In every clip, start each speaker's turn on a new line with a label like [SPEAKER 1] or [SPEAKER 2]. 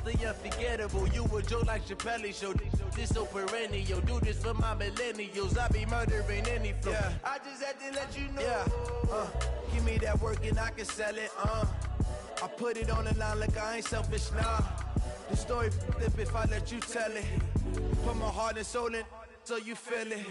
[SPEAKER 1] the unforgettable. You a joke like Chappelle Show. This so perennial. Do this for my millennials. I be murdering any flow. Yeah. I just had to let you know. Yeah. Give me that work and I can sell it. I put it on the line like I ain't selfish, nah. The story flip if I let you tell it. Put my heart and soul in so you feel it.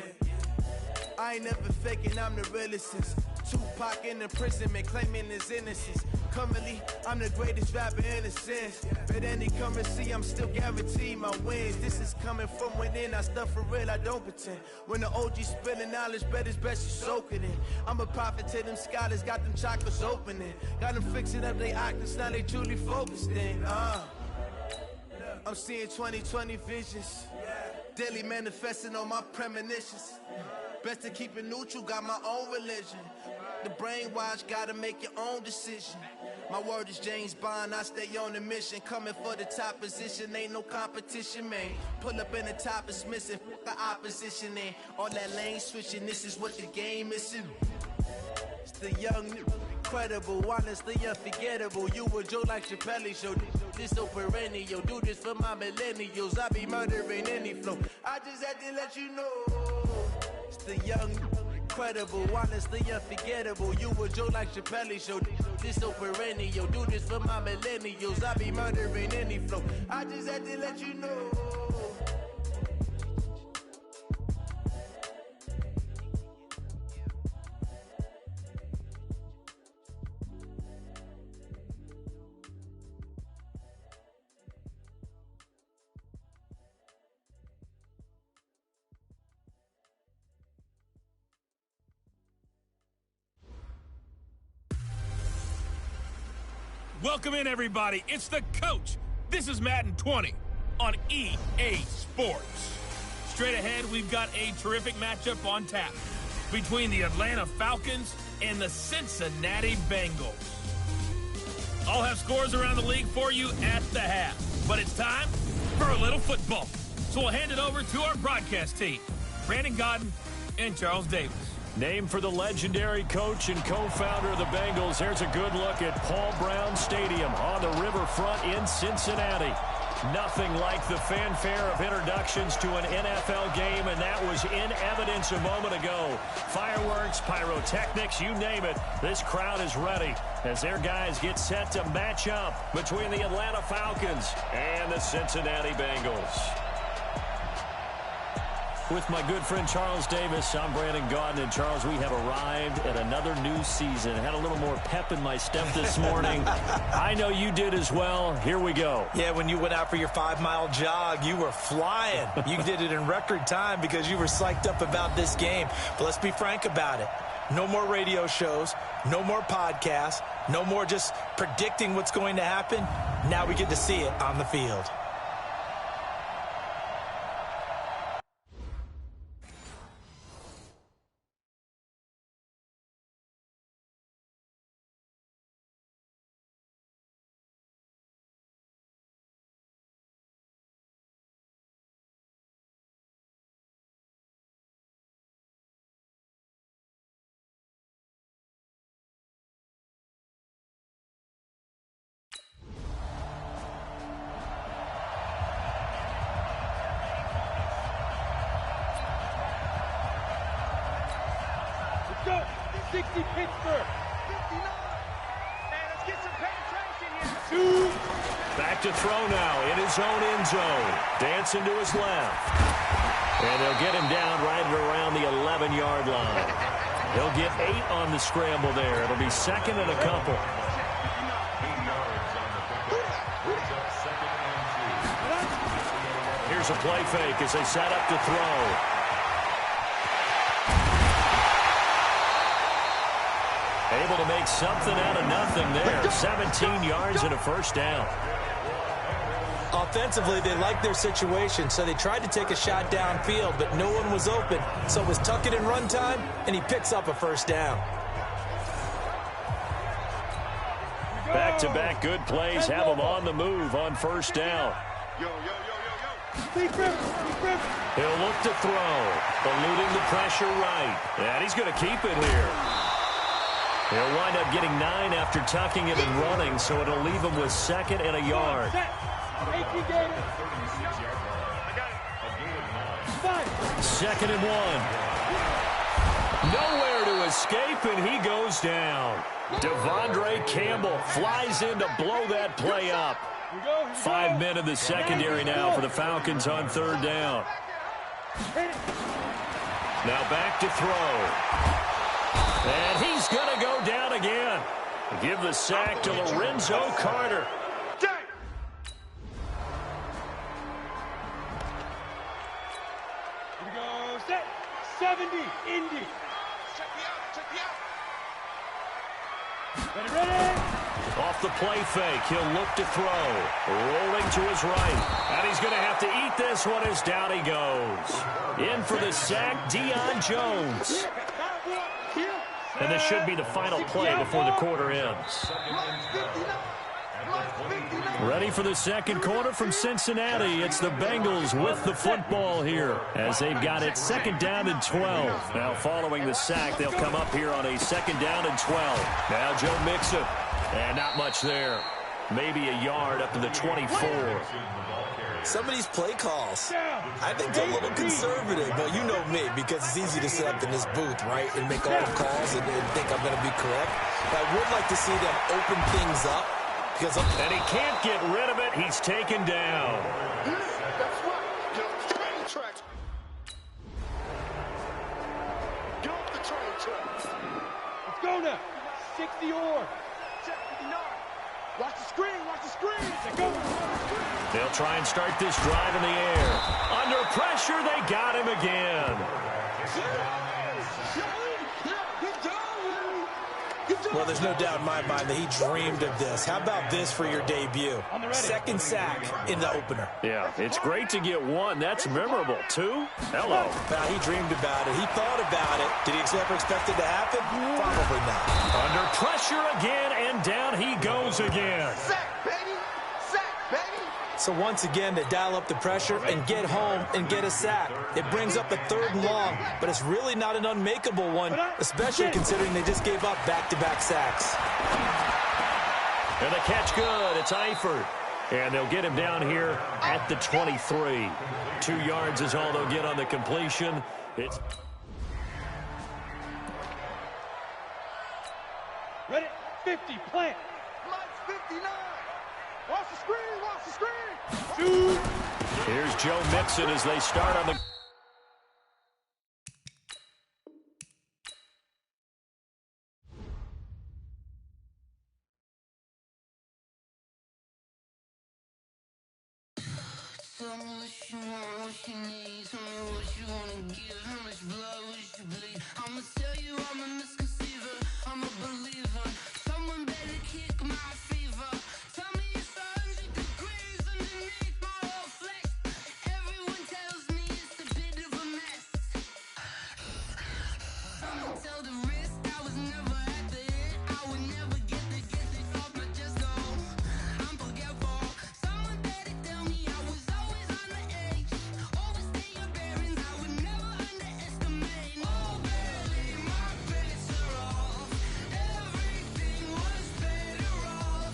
[SPEAKER 1] I ain't never faking, I'm the realest since Tupac in imprisonment, claiming his innocence. Currently, I'm the greatest rapper in a sense. But any currency, I'm still guaranteed my wins. This is coming from within, I stuff for real, I don't pretend. When the OG spilling knowledge, bet it's best you soak it in. I'm a prophet to them scholars, got them chakras opening. Got them fixing up they octaves, now they truly focused in. I'm seeing 2020 visions. Daily manifesting on my premonitions. Best to keep it neutral, got my own religion. The brainwash, gotta make your own decision. My word is James Bond, I stay on a mission. Coming for the top position, ain't no competition, man. Pull up in the top is missing, the opposition in. All that lane switching, this is what the game is in. It's the young, incredible, honestly unforgettable. You a joke like Chappelle Show. This so perennial, do this for my millennials. I be murdering any flow. I just had to let you know. It's the young, incredible, honestly unforgettable. You a joke like Chappelle Show. This so perennial, do this for my millennials. I be murdering any flow. I just had to let you know.
[SPEAKER 2] Welcome in, everybody. It's the coach. This is Madden 20 on EA Sports. Straight ahead, we've got a terrific matchup on tap between the Atlanta Falcons and the Cincinnati Bengals. I'll have scores around the league for you at the half, but it's time for a little football. So we'll hand it over to our broadcast team, Brandon Godden and Charles Davis.
[SPEAKER 3] Named for the legendary coach and co-founder of the Bengals, here's a good look at Paul Brown Stadium on the riverfront in Cincinnati. Nothing like the fanfare of introductions to an NFL game, and that was in evidence a moment ago. Fireworks, pyrotechnics, you name it. This crowd is ready as their guys get set to match up between the Atlanta Falcons and the Cincinnati Bengals. With my good friend Charles Davis, I'm Brandon Godden. And Charles, we have arrived at another new season. Had a little more pep in my step this morning. I know you did as well. Here we go.
[SPEAKER 4] Yeah, when you went out for your 5-mile jog, you were flying. You did it in record time because you were psyched up about this game. But let's be frank about it. No more radio shows, no more podcasts, no more just predicting what's going to happen. Now we get to see it on the field.
[SPEAKER 5] Go! 60 Pittsburgh! 59! Man, let's get some penetration here! 2!
[SPEAKER 3] Back to throw now in his own end zone. Dancing to his left. And they'll get him down right around the 11-yard line. He'll get 8 on the scramble there. It'll be second and a couple. Here's a play fake as they set up to throw. Able to make something out of nothing there. 17 yards and a first down.
[SPEAKER 4] Offensively, they liked their situation, so they tried to take a shot downfield, but no one was open. So it was tuck it in run time, and he picks up a first down.
[SPEAKER 3] Back-to-back good plays have him on the move on first down. He'll look to throw, eluding the pressure right. And he's going to keep it here. He'll wind up getting 9 after tucking it and running, so it'll leave him with second and a yard.
[SPEAKER 5] 18 Gators.
[SPEAKER 3] Second and 1. Nowhere to escape, and he goes down. Devondre Campbell flies in to blow that play up. 5 men in the secondary now for the Falcons on third down. Now back to throw. And he's going to go down again. Give the sack to Lorenzo Carter.
[SPEAKER 5] Here we go, set, 70, Indy. Check me out. Ready.
[SPEAKER 3] Off the play fake, he'll look to throw. Rolling to his right. And he's going to have to eat this one as down he goes. In for the sack, Deion Jones. And this should be the final play before the quarter ends. Ready for the second quarter from Cincinnati. It's the Bengals with the football here as they've got it second down and 12. Now following the sack, they'll come up here on a second down and 12. Now Joe Mixon. And not much there. Maybe a yard up to the 24.
[SPEAKER 4] Some of these play calls, I think they're a little conservative, but you know me, because it's easy to sit up in this booth, right, and make all the calls and think I'm going to be correct. But I would like to see them open things up.
[SPEAKER 3] And he can't get rid of it. He's taken down.
[SPEAKER 5] That's right. Get off the train tracks. Get off the train tracks. Let's go now. 60 or. Check 59. Watch the screen. Let's go.
[SPEAKER 3] They'll try and start this drive in the air. Under pressure, they got him again.
[SPEAKER 4] Well, there's no doubt in my mind that he dreamed of this. How about this for your debut? Second sack in the opener.
[SPEAKER 3] Yeah, it's great to get one. That's memorable. 2? Hello.
[SPEAKER 4] Now, he dreamed about it. He thought about it. Did he ever expect it to happen? Probably not.
[SPEAKER 3] Under pressure again, and down he goes again.
[SPEAKER 5] Sack, baby.
[SPEAKER 4] So once again, they dial up the pressure and get home and get a sack. It brings up a third and long, but it's really not an unmakeable one, especially considering they just gave up back-to-back sacks.
[SPEAKER 3] And the catch good. It's Eifert. And they'll get him down here at the 23. 2 yards is all they'll get on the completion. It's
[SPEAKER 5] Ready, 50, plant. Lights 59. Watch the screen. Shoot.
[SPEAKER 3] Here's Joe Mixon as they start on the...
[SPEAKER 6] Tell me what you want, what you need. Tell me what you wanna give. How much blood would you bleed? I'ma tell you I'm a misconceiver. I'm a believer. Someone better kick my fever. Tell me it's 100 degrees underneath my whole flesh. Everyone tells me it's a bit of a mess. Someone tell the risk I was never at the end. I would never get this off my chest. No, I'm forgetful. Someone better tell me I was always on the edge. Overstay your bearings, I would never underestimate. Oh baby, my bets are off. Everything was better off.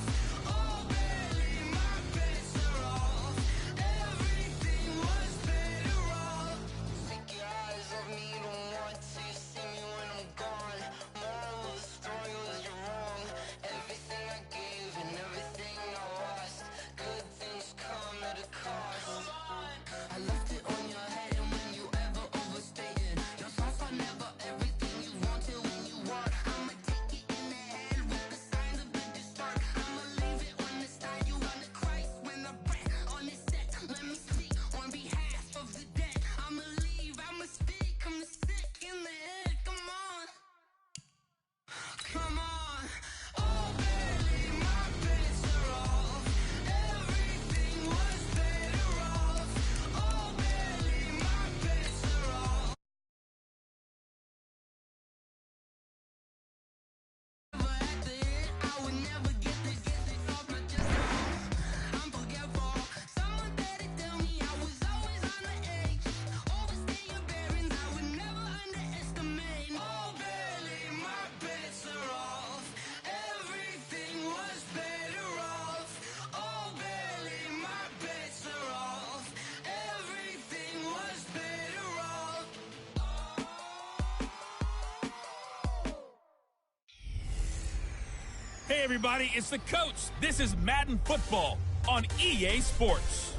[SPEAKER 2] everybody, it's the coach. This is Madden Football on EA Sports.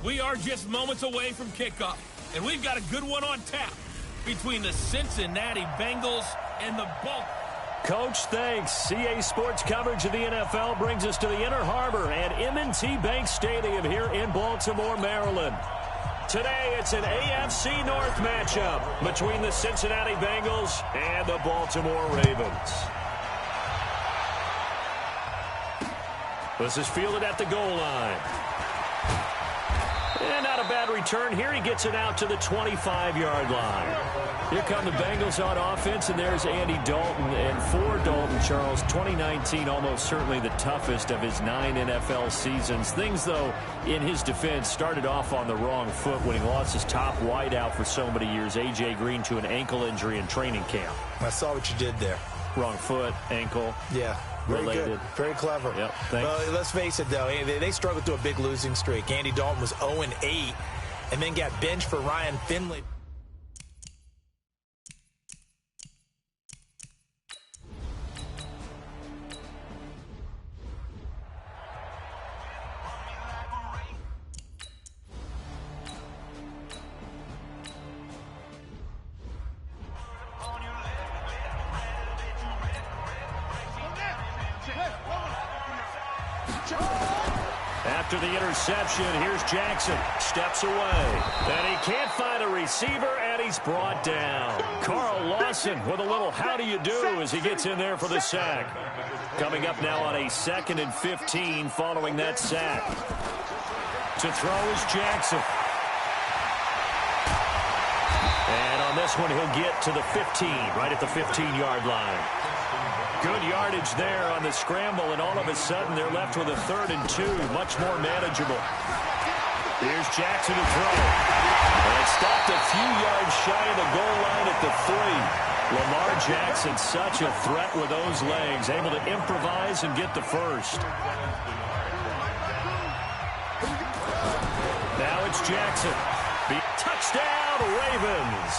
[SPEAKER 2] We are just moments away from kickoff, and we've got a good one on tap between the Cincinnati Bengals and the Baltimore.
[SPEAKER 3] Coach, thanks. CA Sports coverage of the NFL brings us to the Inner Harbor and M&T Bank Stadium here in Baltimore, Maryland. Today, it's an AFC North matchup between the Cincinnati Bengals and the Baltimore Ravens. This is fielded at the goal line. And not a bad return here. He gets it out to the 25-yard line. Here come the Bengals on offense, and there's Andy Dalton. And for Dalton, Charles, 2019 almost certainly the toughest of his 9 NFL seasons. Things, though, in his defense, started off on the wrong foot when he lost his top wideout for so many years, A.J. Green, to an ankle injury in training camp.
[SPEAKER 4] I saw what you did there.
[SPEAKER 3] Wrong foot, ankle.
[SPEAKER 4] Yeah. Very
[SPEAKER 3] related.
[SPEAKER 4] good. Very clever.
[SPEAKER 3] Yep, thanks.
[SPEAKER 4] Well, let's face it, though. They struggled through a big losing streak. Andy Dalton was 0-8 and then got benched for Ryan Finley.
[SPEAKER 3] After the interception, here's Jackson. Steps away. And he can't find a receiver, and he's brought down. Carl Lawson with a little how do you do as he gets in there for the sack. Coming up now on a 2nd and 15 following that sack. To throw is Jackson. And on this one, he'll get to the 15, right at the 15-yard line. Good yardage there on the scramble, and all of a sudden they're left with a 3rd and 2, much more manageable. Here's Jackson to throw. And it's stopped a few yards shy of the goal line at the 3. Lamar Jackson, such a threat with those legs, able to improvise and get the first. Now it's Jackson. Touchdown, Ravens.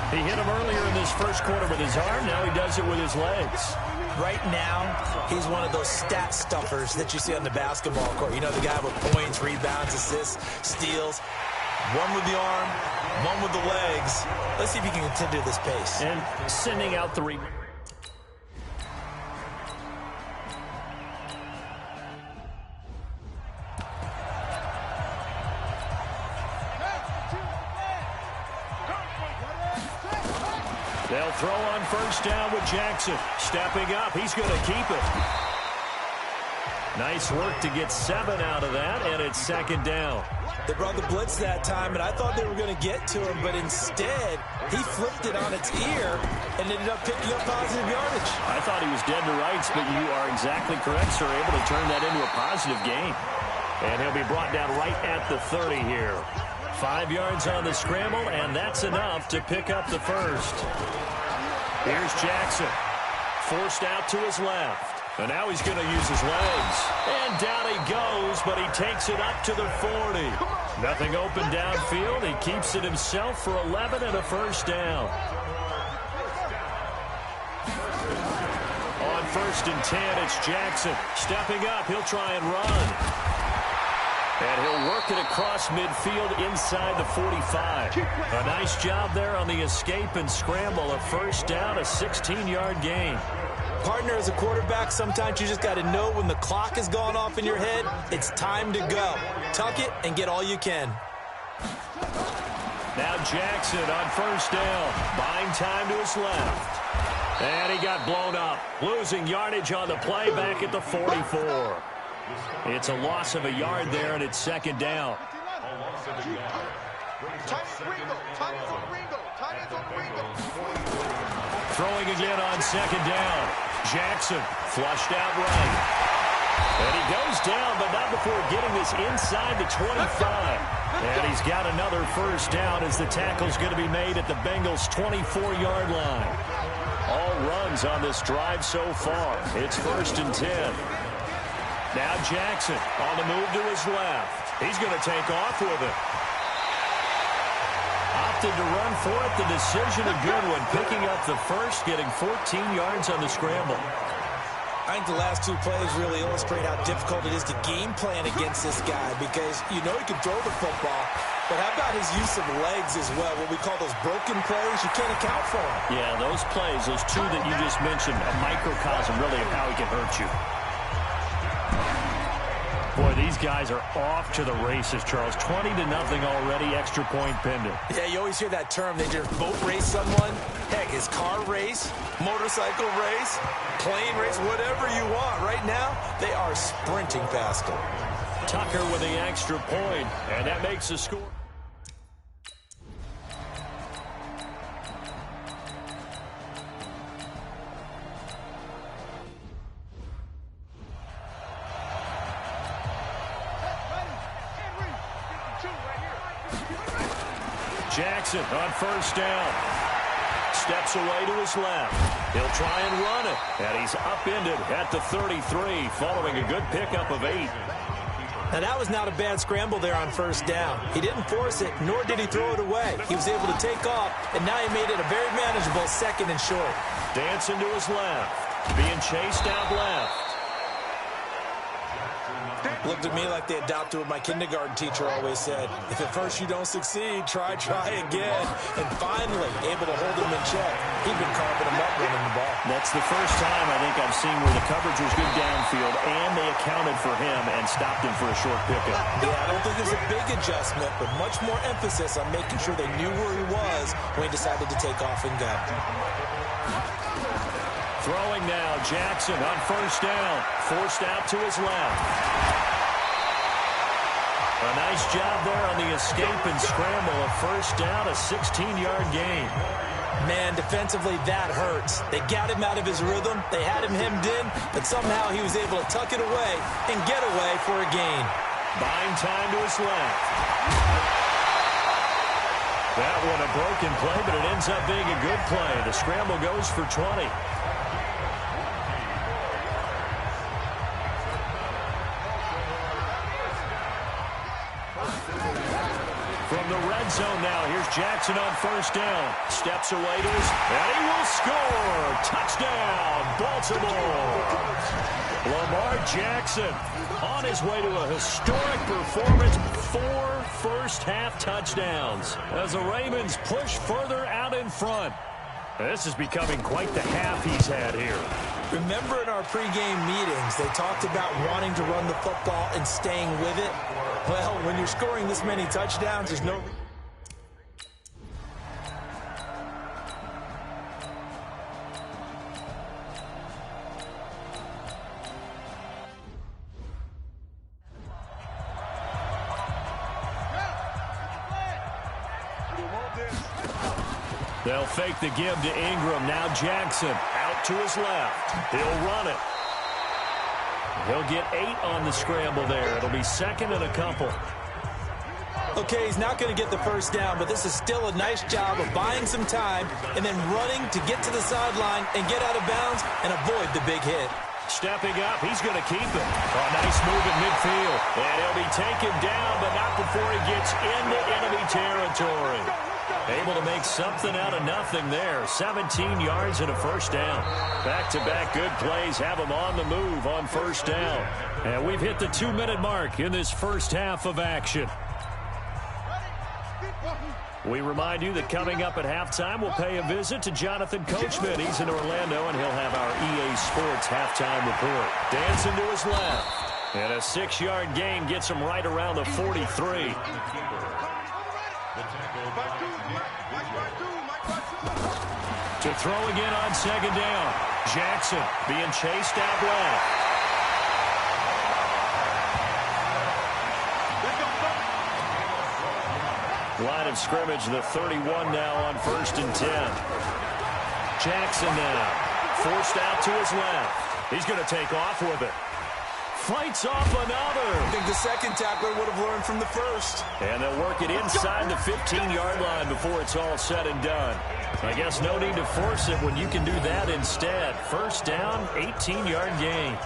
[SPEAKER 3] He hit him earlier in this first quarter with his arm. Now he does it with his legs.
[SPEAKER 4] Right now, he's one of those stat stuffers that you see on the basketball court. You know, the guy with points, rebounds, assists, steals. One with the arm, one with the legs. Let's see if he can continue this pace.
[SPEAKER 3] And sending out the They'll throw on first down with Jackson. Stepping up, he's going to keep it. Nice work to get 7 out of that, and it's 2nd down.
[SPEAKER 4] They brought the blitz that time, and I thought they were going to get to him, but instead, he flipped it on its ear and ended up picking up positive yardage.
[SPEAKER 3] I thought he was dead to rights, but you are exactly correct, sir. Able to turn that into a positive gain. And he'll be brought down right at the 30 here. 5 yards on the scramble, and that's enough to pick up the first. Here's Jackson. Forced out to his left. And now he's going to use his legs. And down he goes, but he takes it up to the 40. Nothing open downfield. He keeps it himself for 11 and a first down. On 1st and 10, it's Jackson. Stepping up, he'll try and run. And he'll work it across midfield inside the 45. A nice job there on the escape and scramble. A first down, a 16-yard gain.
[SPEAKER 4] Partner, as a quarterback, sometimes you just got to know when the clock has gone off in your head, it's time to go. Tuck it and get all you can.
[SPEAKER 3] Now Jackson on first down. Buying time to his left. And he got blown up. Losing yardage on the play back at the 44. It's a loss of a yard there, and it's 2nd down. Throwing again on 2nd down. Jackson flushed out right. And he goes down, but not before getting this inside the 25. And he's got another first down as the tackle's going to be made at the Bengals' 24-yard line. All runs on this drive so far. It's 1st and 10. Now Jackson on the move to his left. He's going to take off with it. opted to run for it. The decision a good one, picking up the first, getting 14 yards on the scramble.
[SPEAKER 4] I think the last two plays really illustrate how difficult it is to game plan against this guy because you know he can throw the football, but how about his use of legs as well? What we call those broken plays, you can't account for them.
[SPEAKER 3] Yeah, those plays, those two that you just mentioned, a microcosm really of how he can hurt you. Boy, these guys are off to the races, Charles. 20-0 already, extra point pending.
[SPEAKER 4] Yeah, you always hear that term. They just boat race someone. Heck, his car race, motorcycle race, plane race, whatever you want. Right now, they are sprinting past him.
[SPEAKER 3] Tucker with the extra point, and that makes the score. Jackson on first down. Steps away to his left. He'll try and run it. And he's upended at the 33 following a good pickup of 8.
[SPEAKER 4] Now, that was not a bad scramble there on first down. He didn't force it, nor did he throw it away. He was able to take off, and now he made it a very manageable 2nd and short.
[SPEAKER 3] Dancing to his left. Being chased out left.
[SPEAKER 4] Looked at me like they adopted what my kindergarten teacher always said. If at first you don't succeed, try again. And finally, able to hold him in check. He'd been carving him up running the ball.
[SPEAKER 3] That's the first time I think I've seen where the coverage was good downfield, and they accounted for him and stopped him for a short pickup.
[SPEAKER 4] Yeah, I don't think there's a big adjustment, but much more emphasis on making sure they knew where he was when he decided to take off and go.
[SPEAKER 3] Throwing now, Jackson on first down. Forced out to his left. A nice job there on the escape and scramble. A first down, a 16-yard gain.
[SPEAKER 4] Man, defensively, that hurts. They got him out of his rhythm. They had him hemmed in, but somehow he was able to tuck it away and get away for a gain.
[SPEAKER 3] Buying time to his left. That one a broken play, but it ends up being a good play. The scramble goes for 20. From the red zone now, here's Jackson on first down. Steps away to his, and he will score. Touchdown, Baltimore. Lamar Jackson on his way to a historic performance. 4 first-half touchdowns as the Ravens push further out in front. This is becoming quite the half he's had here.
[SPEAKER 4] Remember in our pregame meetings, they talked about wanting to run the football and staying with it? Well, when you're scoring this many touchdowns, there's no...
[SPEAKER 3] They'll fake the give to Ingram. Now Jackson out to his left. He'll run it. He'll get 8 on the scramble there. It'll be 2nd and a couple.
[SPEAKER 4] Okay, he's not going to get the first down, but this is still a nice job of buying some time and then running to get to the sideline and get out of bounds and avoid the big hit.
[SPEAKER 3] Stepping up, he's going to keep it. A nice move at midfield. And he'll be taken down, but not before he gets into enemy territory. Able to make something out of nothing there. 17 yards and a first down. Back-to-back good plays have him on the move on first down. And we've hit the 2-minute mark in this first half of action. We remind you that coming up at halftime, we'll pay a visit to Jonathan Coachman. He's in Orlando, and he'll have our EA Sports halftime report. Dancing to his left. And a 6-yard gain gets him right around the 43. To throw again on second down. Jackson being chased out left. Line of scrimmage, the 31 now on 1st and 10. Jackson now forced out to his left. He's going to take off with it. Fights off another.
[SPEAKER 4] I think the second tackler would have learned from the first.
[SPEAKER 3] And they'll work it inside the 15-yard line before it's all said and done. I guess no need to force it when you can do that instead. First down, 18-yard gain.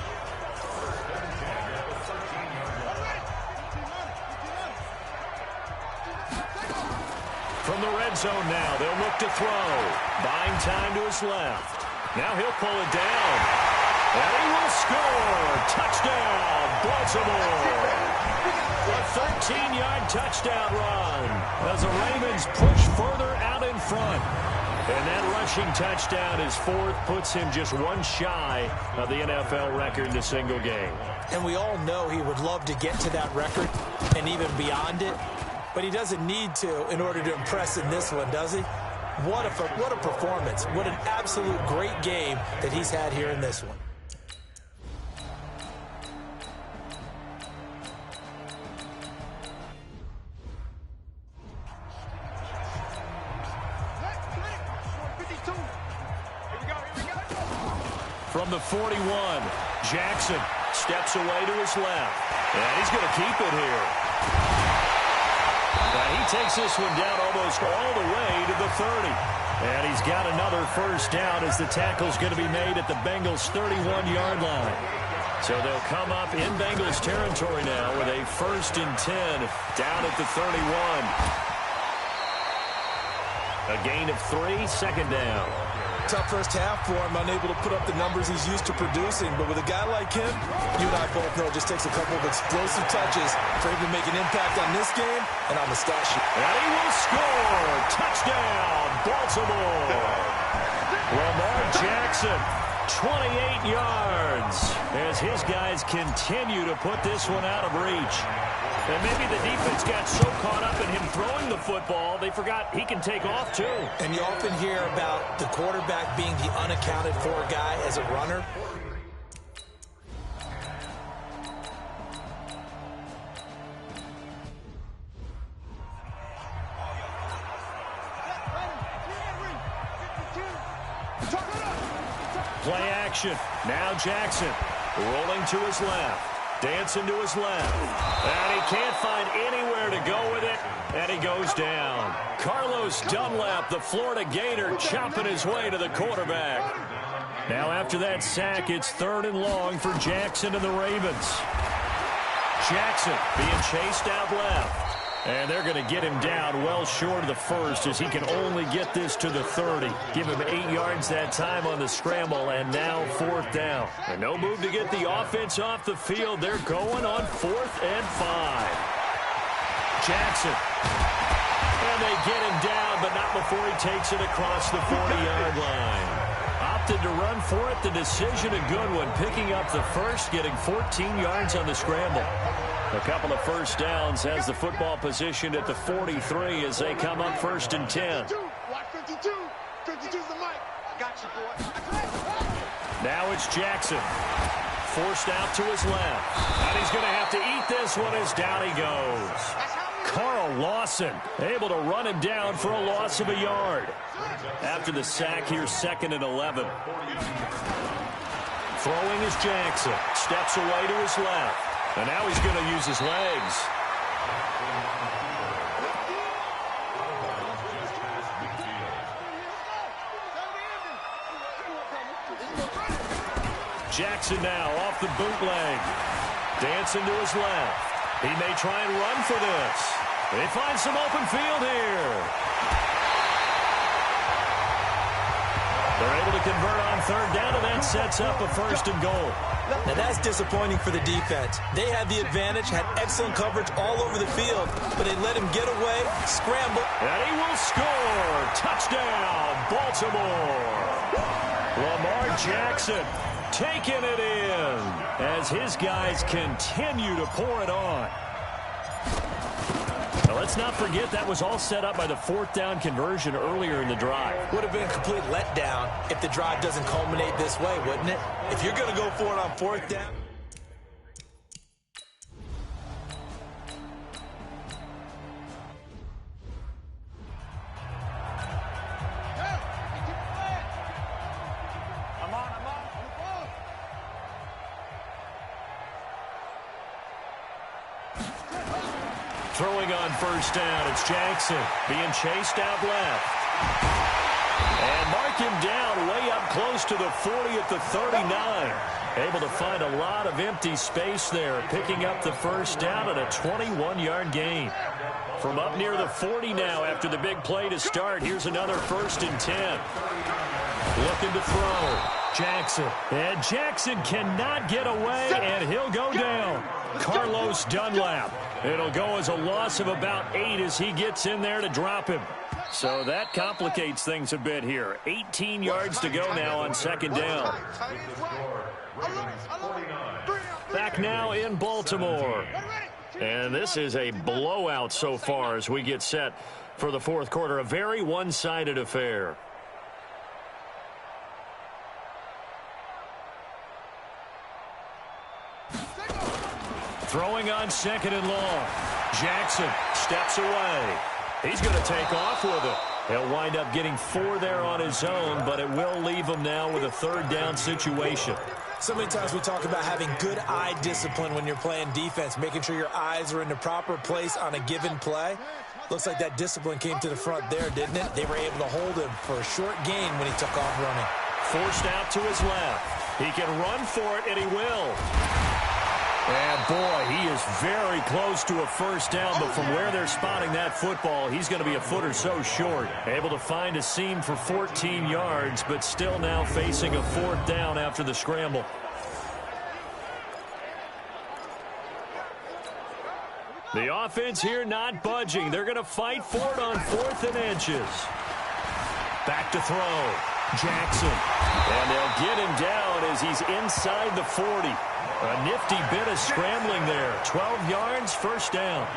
[SPEAKER 3] From the red zone now, they'll look to throw. Buying time to his left. Now he'll pull it down. And he will score. Touchdown, Baltimore. A 13-yard touchdown run as the Ravens push further out in front. And that rushing touchdown is fourth, puts him just one shy of the NFL record in a single game.
[SPEAKER 4] And we all know he would love to get to that record and even beyond it, but he doesn't need to in order to impress in this one, does he? What a performance. What an absolute great game that he's had here in this one.
[SPEAKER 3] From the 41, Jackson steps away to his left. And he's going to keep it here. Now he takes this one down almost all the way to the 30. And he's got another first down as the tackle's going to be made at the Bengals' 31-yard line. So they'll come up in Bengals territory now with a 1st and 10 down at the 31. A gain of 3, second down.
[SPEAKER 4] Tough first half for him, unable to put up the numbers he's used to producing. But with a guy like him, you and I both know it just takes a couple of explosive touches for him to make an impact on this game and on the stat sheet.
[SPEAKER 3] And he will score. Touchdown, Baltimore. Lamar Jackson, 28 yards as his guys continue to put this one out of reach. And maybe the defense got so caught up in him throwing the football, they forgot he can take off too.
[SPEAKER 4] And you often hear about the quarterback being the unaccounted for guy as a runner.
[SPEAKER 3] Play action. Now Jackson rolling to his left. Dancing to his left. And he can't find anywhere to go with it. And he goes down. Carlos Dunlap, the Florida Gator, chopping his way to the quarterback. Now after that sack, it's 3rd and long for Jackson and the Ravens. Jackson being chased out left. And they're going to get him down well short of the 1st as he can only get this to the 30. Give him 8 yards that time on the scramble, and now 4th down. And no move to get the offense off the field. They're going on 4th and 5. Jackson. And they get him down, but not before he takes it across the 40-yard line. Opted to run for it. The decision, a good one. Picking up the 1st, getting 14 yards on the scramble. A couple of first downs has the football position at the 43 as they come up 1st and 10.
[SPEAKER 5] Watch 52. 52's the mic. Got you, boy.
[SPEAKER 3] Now it's Jackson. Forced out to his left. And he's going to have to eat this one as down he goes. Carl Lawson able to run him down for a loss of a yard. After the sack, here's 2nd and 11. Throwing is Jackson. Steps away to his left. And now he's going to use his legs. Jackson now off the bootleg. Dancing to his left. He may try and run for this. They find some open field here. They're able to convert on 3rd down, and that sets up a 1st and goal.
[SPEAKER 4] Now that's disappointing for the defense. They had the advantage, had excellent coverage all over the field, but they let him get away, scramble.
[SPEAKER 3] And he will score. Touchdown, Baltimore. Lamar Jackson taking it in as his guys continue to pour it on. Now let's not forget that was all set up by the 4th down conversion earlier in the drive.
[SPEAKER 4] Would have been a complete letdown if the drive doesn't culminate this way, wouldn't it? If you're going to go for it on 4th down.
[SPEAKER 3] Throwing on 1st down, it's Jackson being chased out left. And mark him down way up close to the 40 at the 39. Able to find a lot of empty space there, picking up the first down and a 21-yard gain. From up near the 40 now after the big play to start, here's another 1st and 10. Looking to throw. Jackson. And Jackson cannot get away, and he'll go down. Carlos Dunlap. It'll go as a loss of about 8 as he gets in there to drop him. So that complicates things a bit here. 18 yards to go now on 2nd down. Back now in Baltimore. And this is a blowout so far as we get set for the 4th quarter. A very one-sided affair. Throwing on 2nd and long. Jackson steps away. He's going to take off with it. He'll wind up getting 4 there on his own, but it will leave him now with a 3rd down situation.
[SPEAKER 4] So many times we talk about having good eye discipline when you're playing defense, making sure your eyes are in the proper place on a given play. Looks like that discipline came to the front there, didn't it? They were able to hold him for a short gain when he took off running.
[SPEAKER 3] Forced out to his left. He can run for it, and he will. And, boy, he is very close to a 1st down, but from where they're spotting that football, he's going to be a foot or so short. Able to find a seam for 14 yards, but still now facing a 4th down after the scramble. The offense here not budging. They're going to fight for it on 4th and inches. Back to throw. Jackson. And they'll get him down as he's inside the 40. A nifty bit of scrambling there. 12 yards, 1st down.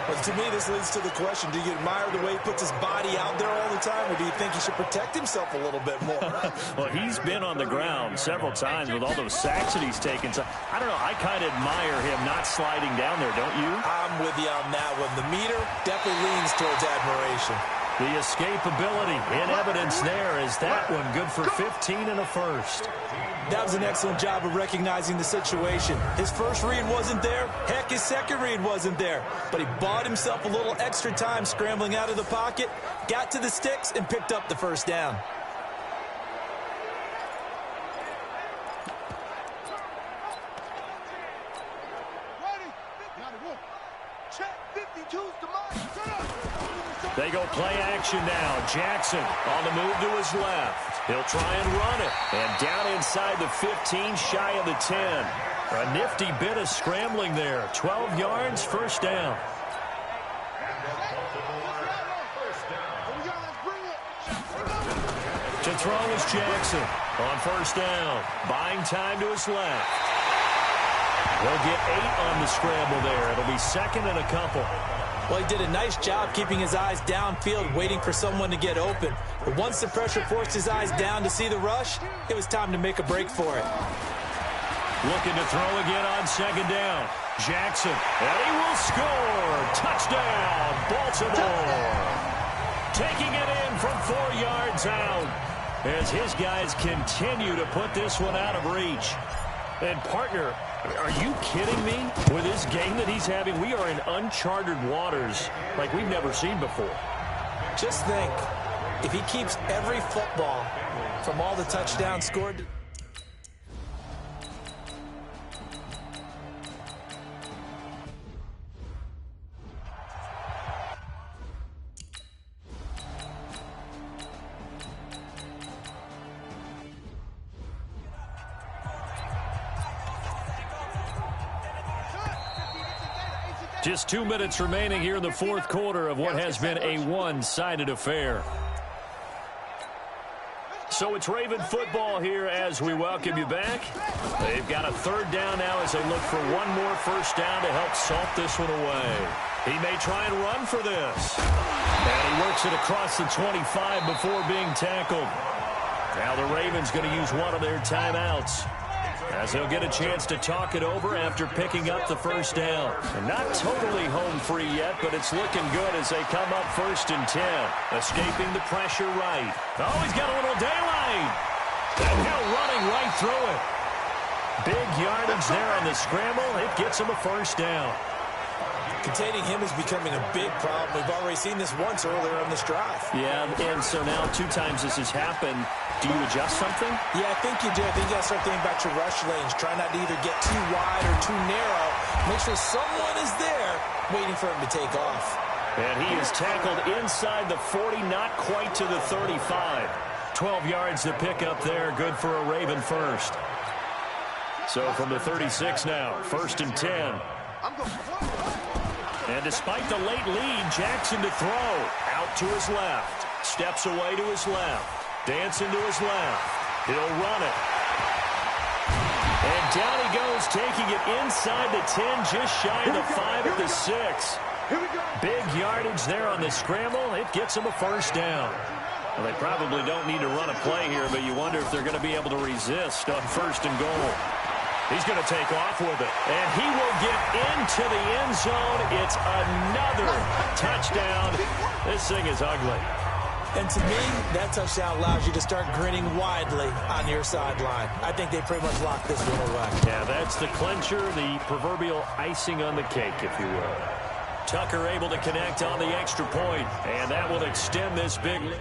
[SPEAKER 4] Well, to me, this leads to the question, do you admire the way he puts his body out there all the time, or do you think he should protect himself a little bit more?
[SPEAKER 3] Well, he's been on the ground several times with all those sacks that he's taken. So, I don't know, I kind of admire him not sliding down there, don't you?
[SPEAKER 4] I'm with you on that one. The meter definitely leans towards admiration.
[SPEAKER 3] The escapability in evidence there. Is that one good for 15 and a 1st?
[SPEAKER 4] That was an excellent job of recognizing the situation. His first read wasn't there. Heck, his second read wasn't there. But he bought himself a little extra time scrambling out of the pocket, got to the sticks, and picked up the 1st down. They go play action now. Jackson on the move to his left. He'll try and run it. And down inside the 15, shy of the 10. A nifty bit of scrambling there. 12 yards, 1st down. To throw is Jackson on 1st down. Buying time to his left. They'll get 8 on the scramble there. It'll be 2nd and a couple. Well, he did a nice job keeping his eyes downfield, waiting for someone to get open. But once the pressure forced his eyes down to see the rush, it was time to make a break for it. Looking to throw again on 2nd down. Jackson, and he will score. Touchdown, Baltimore. Taking it in from 4 yards out as his guys continue to put this one out of reach. And, partner, are you kidding me? With this game that he's having, we are in uncharted waters like we've never seen before. Just think, if he keeps every football from all the touchdowns scored... Just 2 minutes remaining here in the 4th quarter of what has been a one-sided affair. So it's Raven football here as we welcome you back. They've got a 3rd down now as they look for one more 1st down to help salt this one away. He may try and run for this. And he works it across the 25 before being tackled. Now the Ravens going to use one of their timeouts, as he'll get a chance to talk it over after picking up the 1st down. And not totally home free yet, but it's looking good as they come up 1st and 10. Escaping the pressure right. Oh, he's got a little daylight. And now running right through it. Big yardage there on the scramble. It gets him a 1st down. Containing him is becoming a big problem. We've already seen this once earlier on this drive.
[SPEAKER 3] Yeah, and so now 2 times this has happened. Do you adjust something?
[SPEAKER 4] Yeah, I think you do. I think you got to start thinking about your rush lanes. Try not to either get too wide or too narrow. Make sure someone is there waiting for him to take off.
[SPEAKER 3] And he is tackled inside the 40, not quite to the 35. 12 yards to pick up there. Good for a Raven first. So from the 36 now, 1st and 10. And despite the late lead, Jackson to throw. Out to his left. Steps away to his left. Dancing to his left. He'll run it. And down he goes, taking it inside the 10, just shy of the 5 at the 6. Big yardage there on the scramble. It gets him a first down. Well, they probably don't need to run a play here, but you wonder if they're going to be able to resist on 1st and goal. He's going to take off with it. And he will get into the end zone. It's another touchdown. This thing is ugly.
[SPEAKER 4] And to me, that touchdown allows you to start grinning widely on your sideline. I think they pretty much locked this one away.
[SPEAKER 3] Yeah, that's the clincher, the proverbial icing on the cake, if you will. Tucker able to connect on the extra point, and that will extend this big lead.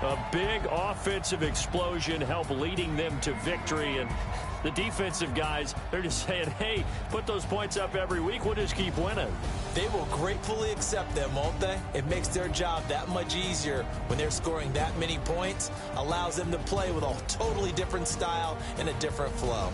[SPEAKER 3] A big offensive explosion help leading them to victory. And the defensive guys, they're just saying, hey, put those points up every week. We'll just keep winning.
[SPEAKER 4] They will gratefully accept them, won't they? It makes their job that much easier when they're scoring that many points. Allows them to play with a totally different style and a different flow.